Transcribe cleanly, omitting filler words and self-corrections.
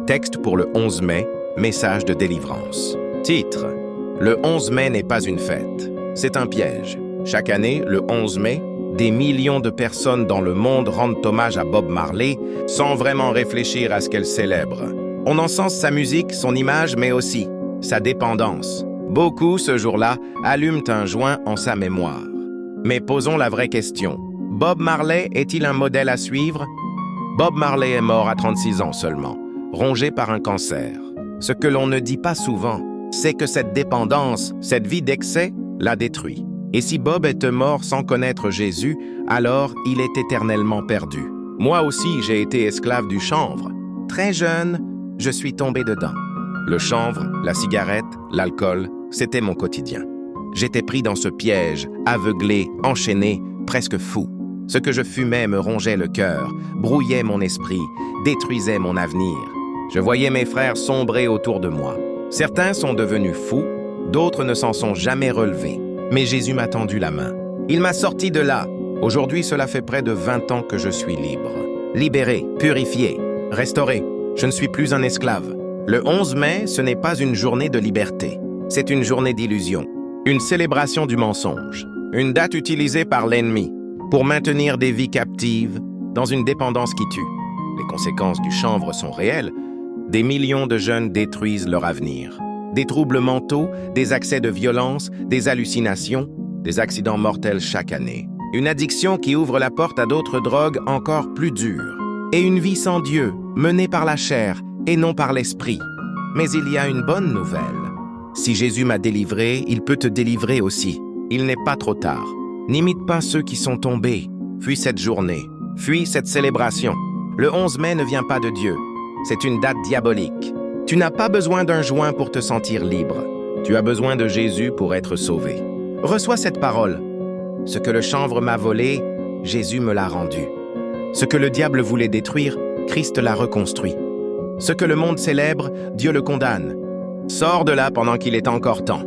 Texte pour le 11 mai, message de délivrance. Titre: Le 11 mai n'est pas une fête, c'est un piège. Chaque année, le 11 mai, des millions de personnes dans le monde rendent hommage à Bob Marley sans vraiment réfléchir à ce qu'elle célèbre. On encense sa musique, son image, mais aussi sa dépendance. Beaucoup, ce jour-là, allument un joint en sa mémoire. Mais posons la vraie question. Bob Marley est-il un modèle à suivre? Bob Marley est mort à 36 ans seulement, rongé par un cancer. Ce que l'on ne dit pas souvent, c'est que cette dépendance, cette vie d'excès, l'a détruit. Et si Bob était mort sans connaître Jésus, alors il est éternellement perdu. Moi aussi, j'ai été esclave du chanvre. Très jeune, je suis tombé dedans. Le chanvre, la cigarette, l'alcool, c'était mon quotidien. J'étais pris dans ce piège, aveuglé, enchaîné, presque fou. Ce que je fumais me rongeait le cœur, brouillait mon esprit, détruisait mon avenir. Je voyais mes frères sombrer autour de moi. Certains sont devenus fous, d'autres ne s'en sont jamais relevés. Mais Jésus m'a tendu la main. Il m'a sorti de là. Aujourd'hui, cela fait près de 20 ans que je suis libre. Libéré, purifié, restauré. Je ne suis plus un esclave. Le 11 mai, ce n'est pas une journée de liberté. C'est une journée d'illusion. Une célébration du mensonge. Une date utilisée par l'ennemi pour maintenir des vies captives dans une dépendance qui tue. Les conséquences du chanvre sont réelles. Des millions de jeunes détruisent leur avenir. Des troubles mentaux, des accès de violence, des hallucinations, des accidents mortels chaque année. Une addiction qui ouvre la porte à d'autres drogues encore plus dures. Et une vie sans Dieu, menée par la chair et non par l'esprit. Mais il y a une bonne nouvelle. Si Jésus m'a délivré, il peut te délivrer aussi. Il n'est pas trop tard. N'imite pas ceux qui sont tombés. Fuis cette journée. Fuis cette célébration. Le 11 mai ne vient pas de Dieu. C'est une date diabolique. Tu n'as pas besoin d'un joint pour te sentir libre. Tu as besoin de Jésus pour être sauvé. Reçois cette parole. Ce que le chanvre m'a volé, Jésus me l'a rendu. Ce que le diable voulait détruire, Christ l'a reconstruit. Ce que le monde célèbre, Dieu le condamne. Sors de là pendant qu'il est encore temps.